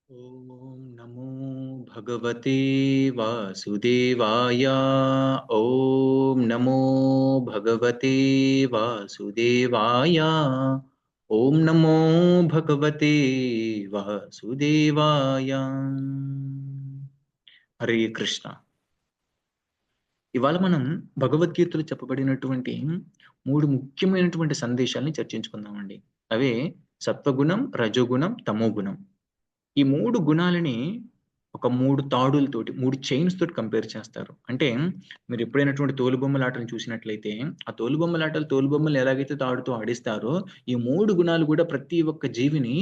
ఓం నమో భగవతే వాసుదేవాయ. ఓం నమో భగవతే వాసుదేవాయ. ఓం నమో భగవతే వాసుదేవాయ. హరే కృష్ణ. ఇవాళ మనం భగవద్గీతలో చెప్పబడినటువంటి 3 ముఖ్యమైనటువంటి సందేశాల్ని చర్చించుకుందామండి. అవే సత్వగుణం, రజోగుణం, తమోగుణం. ఈ 3 గుణాలని ఒక 3 తాడులతోటి, 3 చైన్స్ తోటి కంపేర్ చేస్తారు. అంటే మీరెప్పుడైనటువంటి తోలుబొమ్మలాటను చూసినట్లయితే, ఆ తోలుబొమ్మలు ఎలాగైతే తాడుతో ఆడిస్తారో, ఈ 3 గుణాలు గూడా ప్రతి ఒక్క జీవిని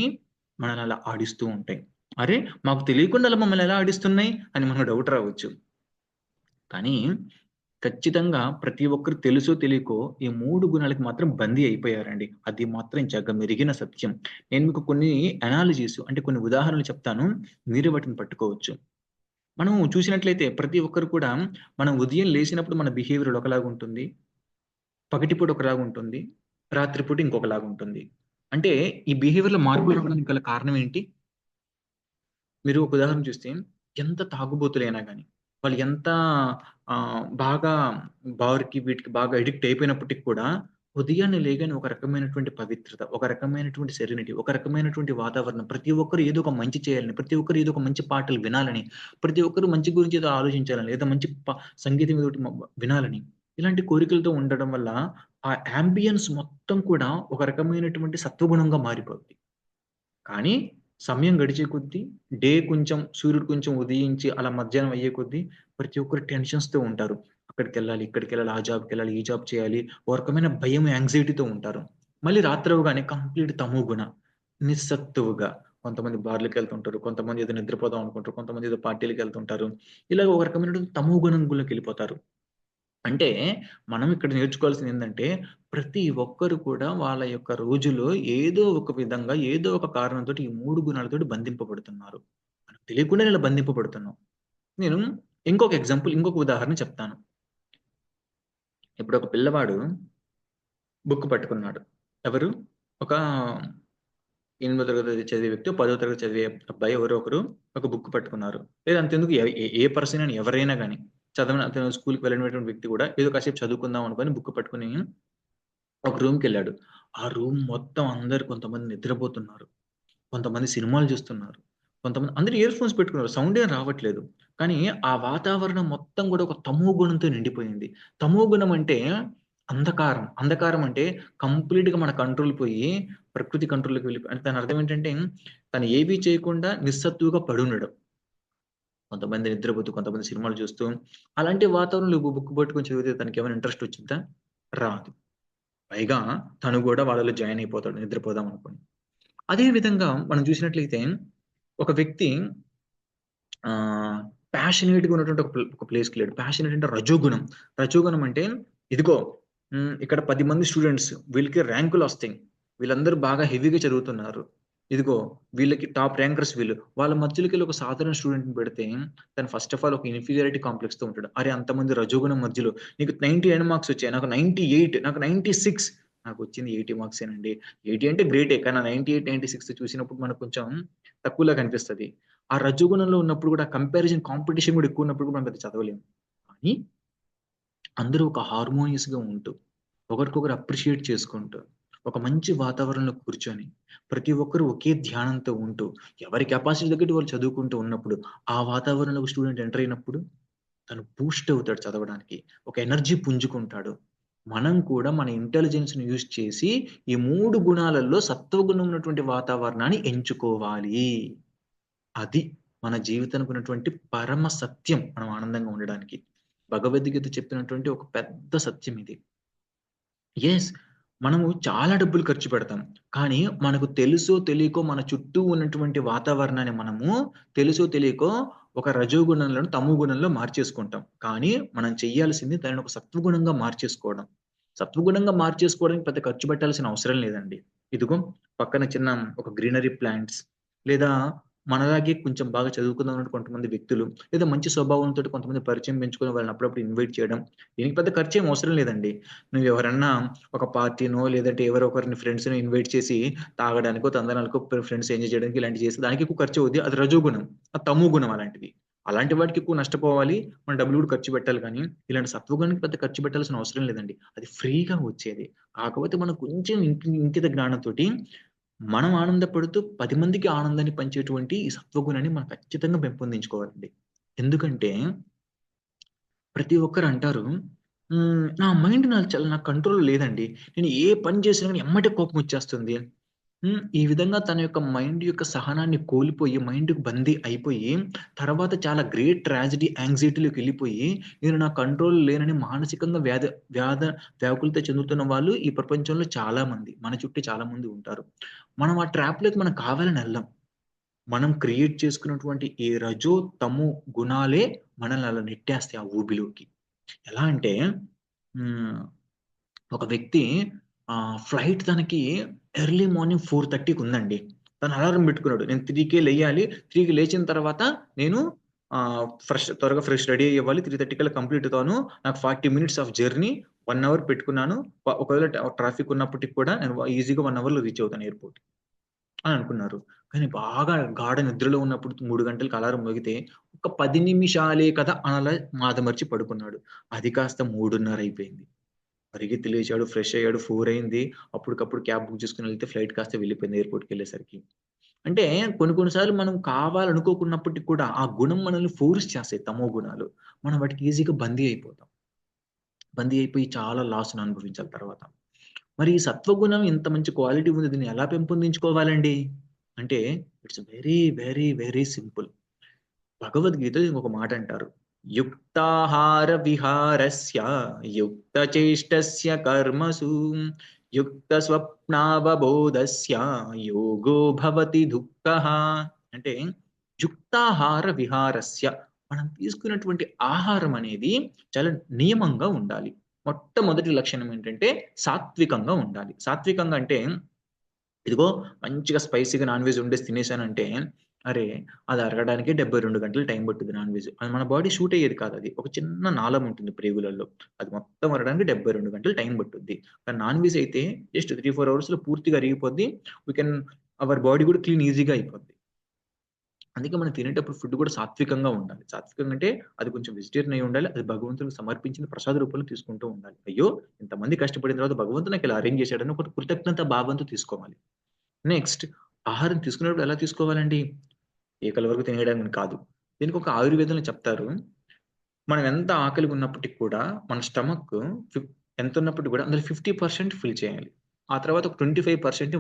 మనల్ని అలా ఆడిస్తూ ఉంటాయి. అరే! మాకు తెలియకుండా అలా మమ్మల్ని ఎలా ఆడిస్తున్నాయి అని మనకు డౌట్ రావచ్చు. కానీ ఖచ్చితంగా ప్రతి ఒక్కరు తెలుసో తెలియకో ఈ 3 గుణాలకి మాత్రం బందీ అయిపోయారండి. అది మాత్రం జగమెరిగిన సత్యం. నేను మీకు కొన్ని అనాలజీస్ అంటే కొన్ని ఉదాహరణలు చెప్తాను. మీరు వాటిని పట్టుకోవచ్చు. మనం చూసినట్లయితే ప్రతి ఒక్కరు కూడా మనం ఉదయం లేసినప్పుడు మన బిహేవియర్ ఒకలాగుంటుంది. పగటిపూట ఒకలాగుంటుంది. రాత్రిపూట ఇంకొకలాగుంటుంది. అంటే ఈ బిహేవియర్‌లో మార్పులు రావడానికి గల కారణం ఏంటి? మీరు ఒక ఉదాహరణ చూస్తే ఎంత తాగుబోతులైనా గాని, వాళ్ళు ఎంత బాగా బార్‌కి వీటికి బాగా అడిక్ట్ అయిపోయినప్పటికి కూడా ఉదయాన్నే లేయగానే ఒక రకమైనటువంటి పవిత్రత, ఒక రకమైనటువంటి సెరెనిటీ, ఒక రకమైనటువంటి వాతావరణం. ప్రతి ఒక్కరు ఏదో ఒక మంచి చేయాలని, ప్రతి ఒక్కరు ఏదో ఒక మంచి పాటలు వినాలని, ప్రతి ఒక్కరు మంచి గురించి ఏదో ఆలోచించాలని, లేదా మంచి సంగీతం ఏదోకటి వినాలని. ఇలాంటి కోరికలతో ఉండడం వల్ల ఆ యాంబియన్స్ మొత్తం కూడా ఒక రకమైనటువంటి సత్వగుణంగా మారిపోద్ది. కానీ సమయం గడిచే కొద్దీ, సూర్యుడు కొంచెం ఉదయించి అలా మధ్యాహ్నం అయ్యే కొద్దీ ప్రతి ఒక్కరు టెన్షన్స్‌తో ఉంటారు. అక్కడికెళ్ళాలి, ఇక్కడికెళ్ళాలి, ఆ జాబ్‌కెళ్ళాలి, ఈ జాబ్ చేయాలి. ఓ రకమైన భయం, యాంక్సైటీతో ఉంటారు. మళ్ళీ రాత్రవగానే కంప్లీట్ తమోగుణ, నిస్సత్తువగా కొంతమంది బార్‌లకెళ్తుంటారు. కొంతమంది ఏదో నిద్రపోదాం అనుకుంటారు. కొంతమంది ఏదో పార్టీలకెళ్తుంటారు. ఇలాగ ఒక రకమైనటువంటి తమోగుణంలోకెళ్ళిపోతారు. అంటే మనం ఇక్కడ నేర్చుకోవాల్సిందేందంటే, ప్రతి ఒక్కరు కూడా వాళ్ళ యొక్క రోజులో ఏదో ఒక విధంగా, ఏదో ఒక కారణంతోటి ఈ 3 గుణాలతోటి బంధింపబడుతున్నారు. మనకు తెలియకుండానే ఇలా బంధింపబడుతున్నాం. నేను ఇంకొక ఉదాహరణ చెప్తాను. ఇప్పుడు ఒక పిల్లవాడు బుక్ పట్టుకున్నాడు. ఎవరు? ఒక 8దో తరగతి చదివే వ్యక్తో, 10వ తరగతి చదివే అబ్బాయి ఎవరో ఒకరు ఒక బుక్ పట్టుకున్నారు. లేదా అంతెందుకు ఏ ఏ ఏ పర్సన్ అయినా ఎవరైనా గాని, అతను స్కూల్‌కి వెళ్ళినటువంటి వ్యక్తి కూడా ఏదో కాసేపు చదువుకుందాం అనుకోని బుక్ పట్టుకొని ఒక రూమ్‌కెళ్ళాడు. ఆ రూమ్ మొత్తం కొంతమంది నిద్రపోతున్నారు. కొంతమంది సినిమాలు చూస్తున్నారు. అందరూ ఇయర్ ఫోన్స్ పెట్టుకున్నారు. సౌండ్ ఏం రావట్లేదు. కానీ ఆ వాతావరణం మొత్తం గూడా ఒక తమో గుణంతో నిండిపోయింది. తమో గుణం అంటే అంధకారం. అంధకారం అంటే కంప్లీట్‌గా మన కంట్రోల్ పోయి ప్రకృతి కంట్రోల్‌లోకి అంటే దాని అర్థం ఏంటంటే తను ఏవి చేయకుండా నిస్సత్తువగా పడుండడం. కొంతమంది నిద్రపోతూ, కొంతమంది సినిమాలు చూస్తూ అలాంటి వాతావరణంలో బుక్ పట్టుకొని చదివితే తనకేమైనా ఇంట్రెస్ట్ వచ్చిద్దా? రాదు. పైగా తను గూడా వాళ్ళలో జాయిన్ అయిపోతాడు నిద్రపోదాం అనుకోని. అదే విధంగా మనం చూసినట్లయితే ఒక వ్యక్తి ఆహ్, ప్యాషనేట్‌గా ఉన్నటువంటి ఒక ప్లేస్‌కెళ్ళాడు. ప్యాషనేట్ అంటే రజోగుణం. రజోగుణం అంటే ఇదిగో ఇక్కడ 10 మంది స్టూడెంట్స్ వీళ్ళకి ర్యాంకులొస్తాయి. వీళ్ళందరూ బాగా హెవీగా చదువుతున్నారు. ఇదిగో వీళ్ళకి టాప్ ర్యాంకర్స్ వీళ్ళు. వాళ్ళ మధ్యలోకెళ్ళి ఒక సాధారణ స్టూడెంట్‌ని పెడితే తను ఫస్ట్ ఆఫ్ ఆల్ ఒక ఇన్ఫీరియారిటీ కాంప్లెక్స్‌తో ఉంటాడు. అరే! అంతమంది రజోగుణం మధ్యలో నీకు 99 మార్క్స్ వచ్చాయి. నాకు 98 నాకు 96 నాకొచ్చింది 80 మార్క్సేనండి. 80 అంటే గ్రేటే. కానీ ఆ 98, 96 చూసినప్పుడు మనకు కొంచెం తక్కువలా కనిపిస్తది. ఆ రజోగుణంలో ఉన్నప్పుడు కూడా కాంపిటీషన్ కూడా ఎక్కువున్నప్పుడు కూడా మనం పెద్ద చదవలేము. కానీ అందరూ ఒక హార్మోనియస్‌గా ఉంటూ, ఒకరికొకరు అప్రిషియేట్ చేసుకుంటూ, ఒక మంచి వాతావరణంలో కూర్చొని, ప్రతి ఒక్కరు ఒకే ధ్యానంతో ఉంటూ, ఎవరి కెపాసిటీ తగ్గట్టు వాళ్ళు చదువుకుంటూ ఉన్నప్పుడు, ఆ వాతావరణంలోకి స్టూడెంట్ ఎంటర్ అయినప్పుడు, తను బూస్ట్ అవుతాడు చదవడానికి. ఒక ఎనర్జీ పుంజుకుంటాడు. మనం కూడా మన ఇంటెలిజెన్స్‌ని యూజ్ చేసి, ఈ 3 గుణాలలో సత్వగుణం ఉన్నటువంటి వాతావరణాన్ని ఎంచుకోవాలి. అది మన జీవితానికి ఉన్నటువంటి పరమ సత్యం మనం ఆనందంగా ఉండడానికి. భగవద్గీత చెప్పినటువంటి ఒక పెద్ద సత్యం ఇది. యెస్. మనము చాలా డబ్బులు ఖర్చు పెడతాం. కానీ మనకు తెలుసో తెలియకో మన చుట్టూ ఉన్నటువంటి వాతావరణాన్ని మనము తెలుసో తెలియకో ఒక రజోగుణంలోను, తమో గుణంలో మార్చేసుకుంటాం. కానీ మనం చెయ్యాల్సింది దానిని ఒక సత్వగుణంగా మార్చేసుకోవడం. సత్వగుణంగా మార్చేసుకోవడానికి పెద్ద ఖర్చు పెట్టాల్సిన అవసరం లేదండి. ఇదిగో పక్కన చిన్న ఒక గ్రీనరీ ప్లాంట్స్ లేదా మనలాగే కొంచెం బాగా చదువుకుందాం అన్నట్టు కొంతమంది వ్యక్తులు, లేదా మంచి స్వభావంతోటి కొంతమంది పరిచయం పెంచుకొని వాళ్ళని అప్పుడప్పుడు ఇన్వైట్ చేయడం. దీనికి పెద్ద ఖర్చేం అవసరం లేదండి. నువ్వెవరన్నా ఒక పార్టీనో, లేదంటే ఎవరో ఒకరిని ఫ్రెండ్స్‌ని ఇన్వైట్ చేసి తాగడానికో, తందనాలకో ఫ్రెండ్స్ ఎంజాయ్ చేయడానికి ఇలాంటివి చేస్తే దానికి ఎక్కువ ఖర్చు అవుద్ది. అది రజోగుణం. అది తమో గుణం అలాంటిది. అలాంటి వాటికి ఎక్కువ నష్టపోవాలి. మన డబ్బులు కూడా ఖర్చు పెట్టాలి కానీ, ఇలాంటి సత్వగుణానికి పెద్ద ఖర్చు పెట్టాల్సిన అవసరం లేదండి. అది ఫ్రీగా వచ్చేది. కాకపోతే మనం కొంచెం ఇంకిత జ్ఞానంతోటి మనం ఆనందపడుతూ 10 మందికి ఆనందాన్ని పంచేటువంటి ఈ సత్వగుణాన్ని మనం ఖచ్చితంగా పెంపొందించుకోవాలండి. ఎందుకంటే ప్రతి ఒక్కరు అంటారు, నా మైండ్ నాకు కంట్రోల్‌లో లేదండి. నేను ఏ పని చేసినా గాని ఎమ్మటే కోపమొచ్చేస్తుంది. ఈ విధంగా తన యొక్క మైండ్ యొక్క సహనాన్ని కోల్పోయి, మైండ్‌కి బందీ అయిపోయి, తర్వాత చాలా గ్రేట్ ట్రాజెడీ, యాంక్సైటీలోకెళ్ళిపోయి, నేను నా కంట్రోల్ లేనని మానసికంగా వ్యాకులత చెందుతున్న వాళ్ళు ఈ ప్రపంచంలో చాలా మంది, మన చుట్టూ చాలా మంది ఉంటారు. మనం ఆ ట్రాప్‌లోకి మనం కావాలని ఎళ్ళం. మనం క్రియేట్ చేసుకున్నటువంటి ఈ రజో, తమో గుణాలే మనల్ని అలా నెట్టేస్తాయి ఆ ఊబిలోకి. ఎలా అంటే హ్మ్. ఒక వ్యక్తి ఫ్లైట్ తనకి ఎర్లీ మార్నింగ్ 4:30కి ఉందండి. తను అలారం పెట్టుకున్నాడు. నేను 3కే లెయ్యాలి. 3కి లేచిన తర్వాత నేను త్వరగా ఫ్రెష్ రెడీ అయ్యవ్వాలి. 3:30 కల్లా కంప్లీట్ అవుతాను. నాకు 40 మినిట్స్ ఆఫ్ జర్నీ 1 అవర్ పెట్టుకున్నాను. ఒకవేళ ట్రాఫిక్ ఉన్నప్పటికి కూడా నేను ఈజీగా 1 అవర్‌లో రీచ్ అవుతాను ఎయిర్‌పోర్ట్ అని అనుకున్నారు. కానీ బాగా గాఢ నిద్రలో ఉన్నప్పుడు 3 గంటలకి అలారం మోగితే, ఒక 10 నిమిషాలే కదా అని అలా మాదమర్చి పడుకున్నాడు. అది కాస్త 3:30 అయిపోయింది. పరిగెత్తి లేచాడు, ఫ్రెష్ అయ్యాడు. 4 అయింది. అప్పటికప్పుడు క్యాబ్ బుక్ చేసుకొని ఎళ్తే ఫ్లైట్ కాస్త వెళ్ళిపోయింది ఎయిర్‌పోర్ట్‌కెళ్ళేసరికి. అంటే కొన్ని కొన్ని సార్లు మనం కావాలనుకోకున్నప్పటికి కూడా ఆ గుణం మనల్ని ఫోర్స్ చేస్తాయి తమో గుణాలు. మనం వాటికి ఈజీగా బందీ అయిపోతాం. బందీ అయిపోయి చాలా లాస్‌ని అనుభవించాలి తర్వాత. మరి ఈ సత్వగుణం ఇంత మంచి క్వాలిటీ ఉంది. దీన్ని ఎలా పెంపొందించుకోవాలండి? అంటే it's very, very, very simple. భగవద్గీతలో ఇంకొక మాట అంటారు. యుక్తాహార విహారస్య యుక్తచేష్టస్య కర్మసు యుక్త స్వప్నావబోధస్య యోగో భవతి దుఃఖః. అంటే యుక్తాహార విహారస్య మనం తీసుకున్నటువంటి ఆహారం అనేది చాలా నియమంగా ఉండాలి. మొట్టమొదటి లక్షణం ఏంటంటే సాత్వికంగా ఉండాలి. సాత్వికంగా అంటే ఇదిగో మంచిగా స్పైసీగా నాన్ వెజ్ వండేసి తినేసానంటే, అరే! అది అరగడానికే 72 గంటలు టైం పట్టుద్ది నాన్ వెజ్. అది మన బాడీ షూట్ అయ్యేది కాదది. ఒక చిన్న నాళం ఉంటుంది ప్రేగులలో. అది మొత్తం అరగడానికి 72 గంటలు టైం పట్టుద్ది. కానీ నాన్ వెజ్ అయితే జస్ట్ 3, 4 అవర్స్‌లో పూర్తిగా అరిగిపోద్ది. వి కెన్ అవర్ బాడీ కూడా క్లీన్ ఈజీగా అయిపోద్ది. అందుకే మనం తినేటప్పుడు ఫుడ్ కూడా సాత్వికంగా ఉండాలి. సాత్వికంగా అంటే అది కొంచెం వెజిటేరియన్ అయ్యి ఉండాలి. అది భగవంతునికి సమర్పించిన ప్రసాద రూపంలో తీసుకుంటూ ఉండాలి. అయ్యో! ఇంతమంది కష్టపడిన తర్వాత భగవంతుడు నాకు ఇలా అరేంజ్ చేశాడని ఒక కృతజ్ఞత భావంతో తీసుకోవాలి. నెక్స్ట్ ఆహారం తీసుకునేటప్పుడు ఎలా తీసుకోవాలండి? ఏకల వరకు తినేయడానికి కాదు. దీనికొక ఆయుర్వేదంలో చెప్తారు. మనం ఎంత ఆకలిగా ఉన్నప్పటికి కూడా మన స్టమక్ ఫిఫ్ ఎంతున్నప్పటికి కూడా అందులో 50% ఫిల్ చేయాలి. ఆ తర్వాత ఒక 25%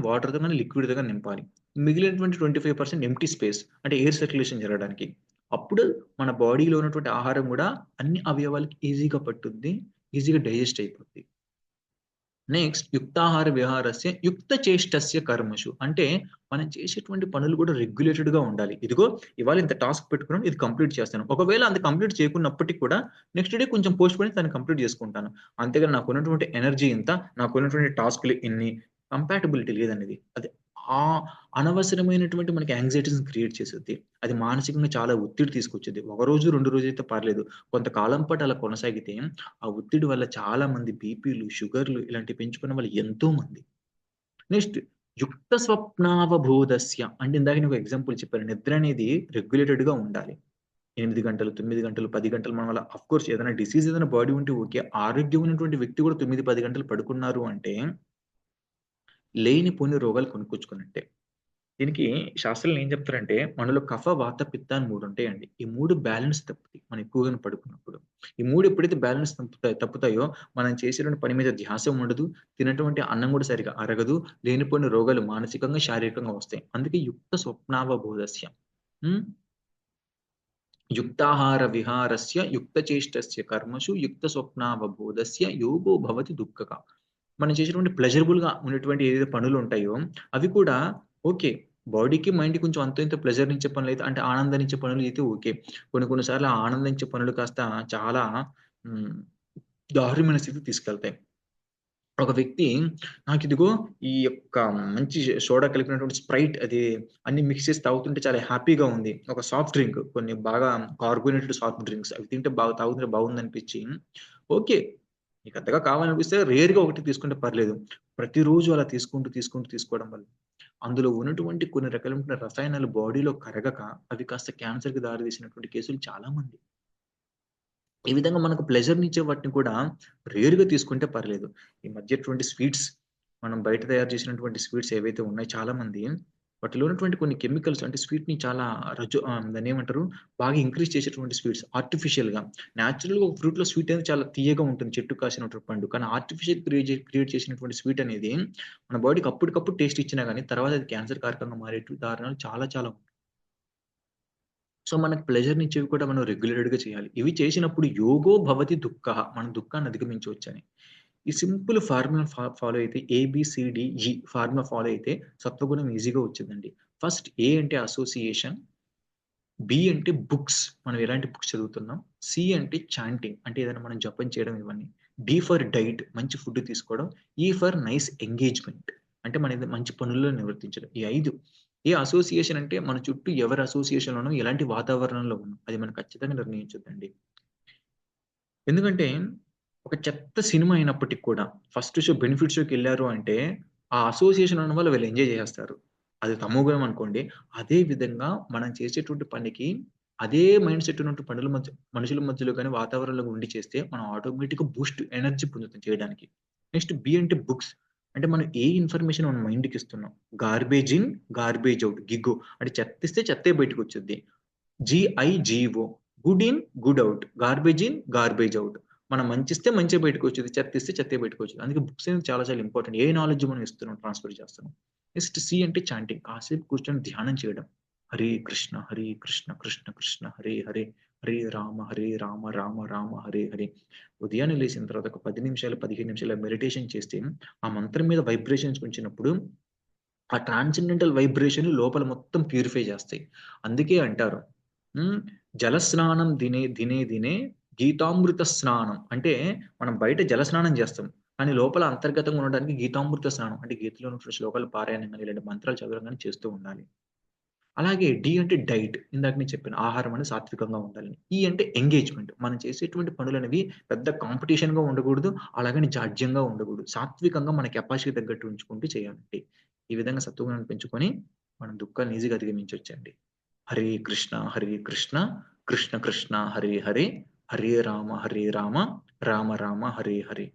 వాటర్‌తో గాని, లిక్విడ్‌తో గాని నింపాలి. మిగిలినటువంటి 25% ఎంప్టీ స్పేస్ అంటే ఎయిర్ సర్క్యులేషన్ జరగడానికి. అప్పుడు మన బాడీలో ఉన్నటువంటి ఆహారం గూడా అన్ని అవయవాలకి ఈజీగా పట్టుద్ది. ఈజీగా డైజెస్ట్ అయిపోద్ది. నెక్స్ట్ యుక్తాహార విహారస్య యుక్త చేష్టస్య కర్మషు. అంటే మనం చేసేటువంటి పనులు కూడా రెగ్యులేటెడ్‌గా ఉండాలి. ఇదిగో ఇవాళ ఇంత టాస్క్ పెట్టుకున్నాను. ఇది కంప్లీట్ చేస్తాను. ఒకవేళ అది కంప్లీట్ చేయకున్నప్పటికి కూడా నెక్స్ట్ డే కొంచెం పోస్ట్‌పోన్ దాన్ని కంప్లీట్ చేసుకుంటాను. అంతేగాని నాకున్నటువంటి ఎనర్జీ ఇంత, నాకున్నటువంటి టాస్క్‌లు ఇన్ని కంపాటిబిలిటీ లేదండి ఇది. అది అనవసరమైనటువంటి మనకి యాంక్సైటీస్‌ని క్రియేట్ చేసిద్ది. అది మానసికంగా చాలా ఒత్తిడి తీసుకొచ్చిద్ది. ఒక రోజు, 2 రోజులైతే పర్లేదు. కొంతకాలం పాటు అలా కొనసాగితే ఆ ఒత్తిడి వల్ల చాలా మంది బీపీలు, షుగర్‌లు ఇలాంటివి పెంచుకున్న వాళ్ళు ఎంతో మంది. నెక్స్ట్ యుక్త స్వప్నావబోధస్య అంటే ఇందాక నేను ఒక ఎగ్జాంపుల్ చెప్పాను. నిద్ర అనేది రెగ్యులేటెడ్‌గా ఉండాలి. 8 గంటలు, 9 గంటలు, 10 గంటలు మనం అలా ఆఫ్‌కోర్స్ ఏదైనా డిసీజ్ ఏదైనా బాడీ ఉంటే ఓకే. ఆరోగ్యమైనటువంటి వ్యక్తి కూడా 9, 10 గంటలు పడుకున్నారు అంటే లేనిపోని రోగాలు కొనుక్కొచ్చుకున్నట్టే. దీనికి శాస్త్రంలో ఏం చెప్తారంటే, మనలో కఫ, వాత, పిత్త అని 3 ఉంటాయండి. ఈ 3 బ్యాలెన్స్ తప్పుతాయి. మనం ఎక్కువగానే పడుకున్నప్పుడు. ఈ 3 ఎప్పుడైతే బ్యాలెన్స్ తప్పుతాయో, మనం చేసేటువంటి పని మీద ధ్యాస ఉండదు. తిన్నటువంటి అన్నం కూడా సరిగ్గా అరగదు. లేనిపోని రోగాలు మానసికంగా, శారీరకంగా వస్తాయి. అందుకే యుక్త స్వప్నావబోధస్య. హ్మ్. యుక్తాహార విహారస్య యుక్తచేష్టస్య కర్మషు యుక్త స్వప్నావబోధస్య యోగో భవతి దుఃఖక. మనం చేసేటువంటి ప్లెజరబుల్‌గా ఉన్నటువంటి ఏదైతే పనులుంటాయో, అవి కూడా ఓకే. బాడీకి, మైండ్‌కి కొంచెం అంతో ఇంతో ప్లెజర్‌నిచ్చే పనులైతే అంటే ఆనందాన్నిచ్చే పనులైతే ఓకే. కొన్ని కొన్ని సార్లు ఆ ఆనందించే పనులు కాస్త చాలా హ్మ్, దారుణమైన స్థితికి తీసుకెళ్తాయి. ఒక వ్యక్తి నాకిదిగో ఈ యొక్క మంచి సోడా కలిపినటువంటి స్ప్రైట్ అది అన్ని మిక్స్ చేసి తాగుతుంటే చాలా హ్యాపీగా ఉంది. ఒక సాఫ్ట్ డ్రింక్ కొన్ని బాగా కార్బోనేటెడ్ సాఫ్ట్ డ్రింక్స్ అవి తింటే తాగుతుంటే బాగుందనిపించి ఓకే. నీకు అంతగా కావాలనిపిస్తే రేర్‌గా ఒకటి తీసుకుంటే పర్లేదు. ప్రతిరోజు అలా తీసుకోవడం వల్ల అందులో ఉన్నటువంటి కొన్ని రకాలైనటువంటి రసాయనాలు బాడీలో కరగక అవి కాస్త క్యాన్సర్‌కి దారితీసినటువంటి కేసులు చాలా మంది. ఈ విధంగా మనకు ప్లెజర్‌నిచ్చే వాటిని కూడా రేర్‌గా తీసుకుంటే పర్లేదు. ఈ మధ్యటువంటి స్వీట్స్ మనం బయట తయారు చేసినటువంటి స్వీట్స్ ఏవైతే ఉన్నాయో చాలామంది వాటిలో ఉన్నటువంటి కొన్ని కెమికల్స్ అంటే స్వీట్‌ని చాలా దాన్నేమంటారు బాగా ఇంక్రీజ్ చేసేటువంటి స్వీట్స్ ఆర్టిఫిషియల్‌గా. నేచురల్‌గా ఒక ఫ్రూట్‌లో స్వీట్ అనేది చాలా తియ్యగా ఉంటుంది. చెట్టుకు కాసినటువంటి పండు. కానీ ఆర్టిఫిషియల్ క్రియేట్ చేసినటువంటి స్వీట్ అనేది మన బాడీకి అప్పటికప్పుడు టేస్ట్ ఇచ్చినా గాని తర్వాత అది క్యాన్సర్ కారకంగా మారేటు దారుణాలు చాలా చాలా సో, మనకు ప్లెజర్‌నిచ్చేవి కూడా మనం రెగ్యులేటెడ్‌గా చేయాలి. ఇవి చేసినప్పుడు యోగో భవతి దుఃఖః. మనం దుఃఖాన్ని అధిగమించవచ్చని. ఈ సింపుల్ ఫార్ములా ఫాలో అయితే ఏబీసీడీఈ ఫార్ములా ఫాలో అయితే సత్వగుణం ఈజీగా వచ్చిందండి. ఫస్ట్ ఏ అంటే అసోసియేషన్, బి అంటే బుక్స్. మనం ఎలాంటి బుక్స్ చదువుతున్నాం. సి అంటే చాంటింగ్ అంటే ఏదైనా మనం జపం చేయడం ఇవన్నీ. డి ఫర్ డైట్ మంచి ఫుడ్ తీసుకోవడం. ఈ ఫర్ నైస్ ఎంగేజ్‌మెంట్ అంటే మన మంచి పనుల్లో నివర్తించడం. ఈ 5 ఏ అసోసియేషన్ అంటే మన చుట్టూ ఎవరి అసోసియేషన్‌లో ఉన్నాం, ఎలాంటి వాతావరణంలో ఉన్నాం. అది మనం ఖచ్చితంగా నిర్ణయించొద్దండి. ఎందుకంటే ఒక చెత్త సినిమా అయినప్పటికి కూడా ఫస్ట్ షో బెనిఫిట్ షో‌కెళ్లారు అంటే ఆ అసోసియేషన్ ఉన్న వాళ్ళు వీళ్ళు ఎంజాయ్ చేసేస్తారు. అది తమోగుణం అనుకోండి. అదే విధంగా మనం చేసేటువంటి పనికి అదే మైండ్ సెట్ ఉన్నటువంటి మనుషుల మధ్యలో గాని, వాతావరణంలో ఉండి చేస్తే మనం ఆటోమేటిక్‌గా బూస్ట్ ఎనర్జీ పొందుతాం చేయడానికి. నెక్స్ట్ బి అంటే బుక్స్. అంటే మనం ఏ ఇన్ఫర్మేషన్ మన మైండ్‌కి ఇస్తున్నాం. Garbage in, garbage out. GIGO అంటే చెత్తిస్తే చెత్తే బయటకొచ్చిద్ది. GIGO good in, good out. Garbage in, garbage out. మనం మంచిస్తే మంచే బయటకొచ్చిద్ది. చెత్తిస్తే చెత్తే బయటకొచ్చిద్ది. అందుకే బుక్స్ అనేది చాలా చాలా ఇంపార్టెంట్. ఏ నాలెడ్జ్ మనం ఇస్తున్నాం, ట్రాన్స్‌ఫర్ చేస్తున్నాం. నెక్స్ట్ సి అంటే చాంటింగ్. కాసేపు కూర్చొని ధ్యానం చేయడం. హరే కృష్ణ, కృష్ణ కృష్ణ హరే హరే, హరే రామ రామ రామ హరే హరే. ఉదయాన్నే లేసిన తర్వాత ఒక 10 నిమిషాలు, 15 నిమిషాలు మెడిటేషన్ చేస్తే ఆ మంత్రం మీద వైబ్రేషన్స్ ఉంచినప్పుడు ఆ ట్రాన్సెండెంటల్ వైబ్రేషన్ లోపల మొత్తం ప్యూరిఫై చేస్తాయి. అందుకే అంటారు. హ్మ్. జలస్నానం దినే దినే దినే గీతామృత స్నానం. అంటే మనం బయట జల స్నానం చేస్తాం. కానీ లోపల అంతర్గతంగా ఉండడానికి గీతామృత స్నానం. అంటే గీతలో ఉన్న శ్లోకాలు పారాయణం గాని, ఇలాంటి మంత్రాలు చదవడం గాని చేస్తూ ఉండాలి. అలాగే డి అంటే డైట్. ఇందాక నేను చెప్పాను. ఆహారం అనేది సాత్వికంగా ఉండాలని. ఈ అంటే ఎంగేజ్‌మెంట్. మనం చేసేటువంటి పనులనేవి పెద్ద కాంపిటీషన్‌గా ఉండకూడదు. అలాగని జాడ్యంగా ఉండకూడదు. సాత్వికంగా మన కెపాసిటీ తగ్గట్టు ఉంచుకుంటూ చేయాలండి. ఈ విధంగా సత్వగుణాన్ని పెంచుకొని మనం దుఃఖాన్ని ఈజీగా అధిగమించొచ్చండి. హరే కృష్ణ, కృష్ణ కృష్ణ హరే హరే, హరే రామ రామ రామ హరే హరే.